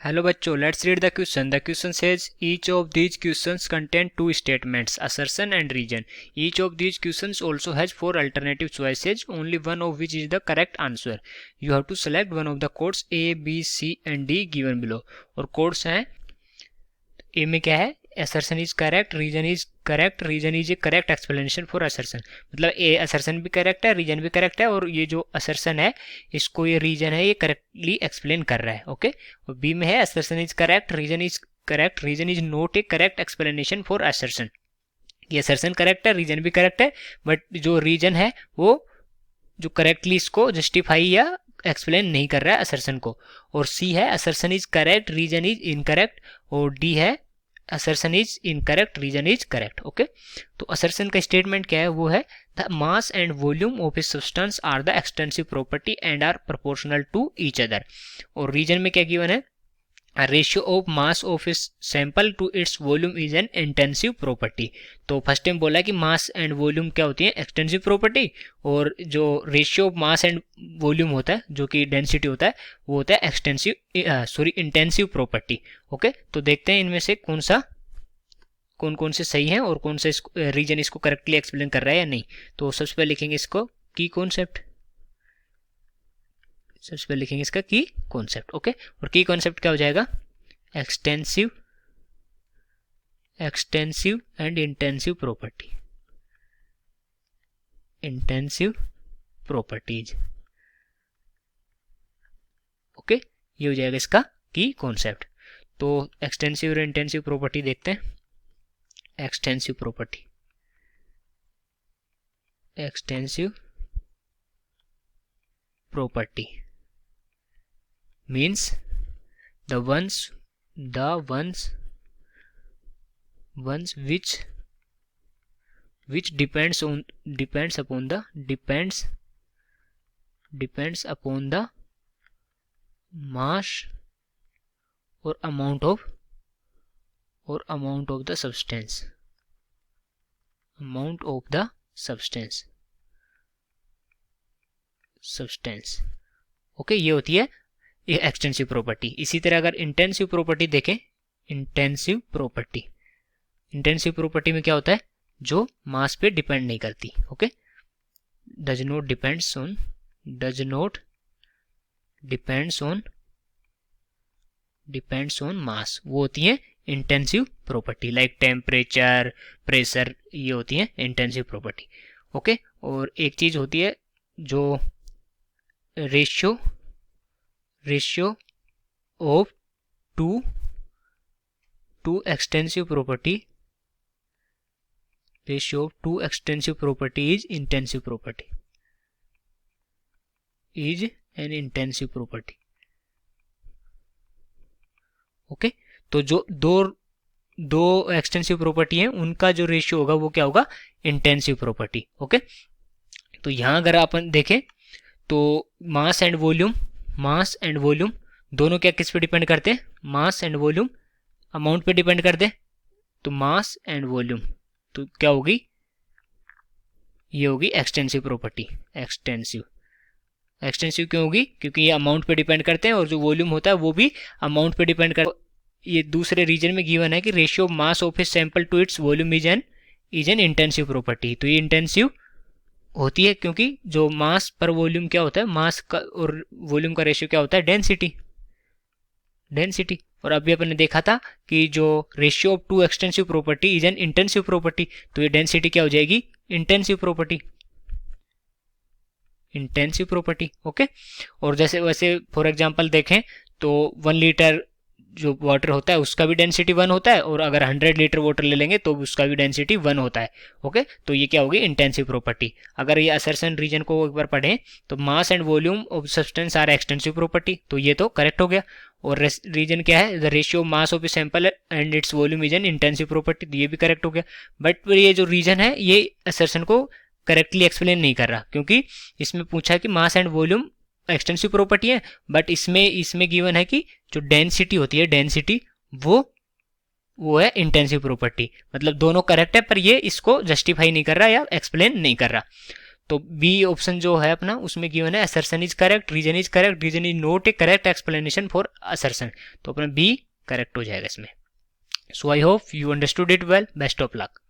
Hello बच्चों, let's read the question. The question says each of these questions contain two statements, assertion and reason. Each of these questions also has four alternative choices, only one of which is the correct answer. You have to select one of the codes A, B, C and D given below. और codes हैं ए में क्या है, assertion is correct, reason is correct, reason is a correct explanation for assertion. मतलब ए assertion भी correct है, reason भी correct है, और ये जो assertion है इसको ये रीजन है ये करेक्टली एक्सप्लेन कर रहा है. ओके, और बी में है assertion is correct, reason is correct, reason is not a correct explanation for assertion. ये assertion करेक्ट है, रीजन भी करेक्ट है, बट जो रीजन है वो जो करेक्टली इसको जस्टिफाई या एक्सप्लेन नहीं कर रहा है असर्शन को. और सी है assertion is correct, reason is incorrect, और डी है assertion is incorrect, reason is correct. Okay, तो असर्शन का स्टेटमेंट क्या है, वो है the mass and volume of a substance are the extensive property and are proportional to each other. और reason में क्या गिवन है, A ratio of mass of a sample to its volume is an intensive property. तो first time बोला कि मास and volume क्या होती है, एक्सटेंसिव प्रॉपर्टी, और जो ratio of mass and volume होता है जो कि डेंसिटी होता है वो होता है इंटेंसिव प्रॉपर्टी. ओके, तो देखते हैं इनमें से कौन कौन से सही हैं और कौन सा रीजन इसको करेक्टली एक्सप्लेन कर रहा है या नहीं. तो सबसे पहले लिखेंगे इसको की कॉन्सेप्ट, सबसे पहले लिखेंगे इसका की कॉन्सेप्ट. ओके, और की कॉन्सेप्ट क्या हो जाएगा, extensive and intensive property, intensive properties. Okay, ये हो जाएगा इसका की कॉन्सेप्ट. तो एक्सटेंसिव और इंटेंसिव प्रॉपर्टी देखते हैं. Extensive property, extensive property means the ones which depends upon the mass or amount of the substance, okay, ये होती है ये एक्सटेंसिव प्रॉपर्टी. इसी तरह अगर इंटेंसिव प्रॉपर्टी देखें, इंटेंसिव प्रॉपर्टी में क्या होता है, जो मास पे डिपेंड नहीं करती. Okay, does not depends on मास, वो होती है intensive property. Like temperature, pressure, ये होती है इंटेंसिव प्रॉपर्टी. ओके, और एक चीज होती है जो ratio of two extensive property, ratio of two extensive property is intensive property, is an intensive property. Okay, तो जो दो एक्सटेंसिव प्रॉपर्टी है उनका जो रेशियो होगा वो क्या होगा, इंटेंसिव प्रॉपर्टी. ओके, तो यहां अगर अपन देखें तो मास एंड वॉल्यूम दोनों क्या किस पे डिपेंड करते हैं, मास एंड वॉल्यूम अमाउंट पे डिपेंड करते हैं. तो मास एंड वॉल्यूम तो क्या होगी, ये होगी एक्सटेंसिव प्रॉपर्टी. एक्सटेंसिव क्यों होगी, क्योंकि ये अमाउंट पे डिपेंड करते हैं और जो वॉल्यूम होता है वो भी अमाउंट पे डिपेंड करता है. ये दूसरे रीजन में गिवन है कि ratio of mass of a sample to its volume is an intensive property. तो ये इंटेंसिव होती है क्योंकि जो मास पर वॉल्यूम क्या होता है, मास का और वॉल्यूम का रेशियो क्या होता है, डेंसिटी. और अभी अपन ने देखा था कि जो ratio of two extensive property is an intensive property, तो ये डेंसिटी क्या हो जाएगी, इंटेंसिव प्रॉपर्टी. ओके, और जैसे वैसे फॉर एग्जांपल देखें तो 1 लीटर जो वाटर होता है उसका भी डेंसिटी 1 होता है, और अगर 100 लीटर वाटर ले लेंगे तो उसका भी डेंसिटी 1 होता है. ओके, तो ये क्या होगी, इंटेंसिव प्रॉपर्टी. अगर ये असर्शन रीजन को एक बार पढ़ें तो mass and volume of substance are extensive property, तो ये तो करेक्ट हो गया. और रीजन क्या है, the ratio of mass of a sample and it's volume is an intensive property, तो ये भी करेक्ट हो गया. बट ये जो रीजन है ये असर्शन को करेक्टली एक्सप्लेन नहीं कर रहा, क्योंकि इसमें पूछा है कि मास एंड वॉल्यूम एक्सटेंसिव प्रॉपर्टी है, बट इसमें गिवन है कि जो डेंसिटी होती है, डेंसिटी वो है इंटेंसिव प्रॉपर्टी. मतलब दोनों करेक्ट है, पर ये इसको जस्टिफाई नहीं कर रहा या एक्सप्लेन नहीं कर रहा. तो बी ऑप्शन जो है अपना उसमें गिवन है assertion is correct, reason is correct, reason is not a correct explanation for assertion, तो अपना बी करेक्ट हो जाएगा इसमें। So I hope you understood it well, best of luck.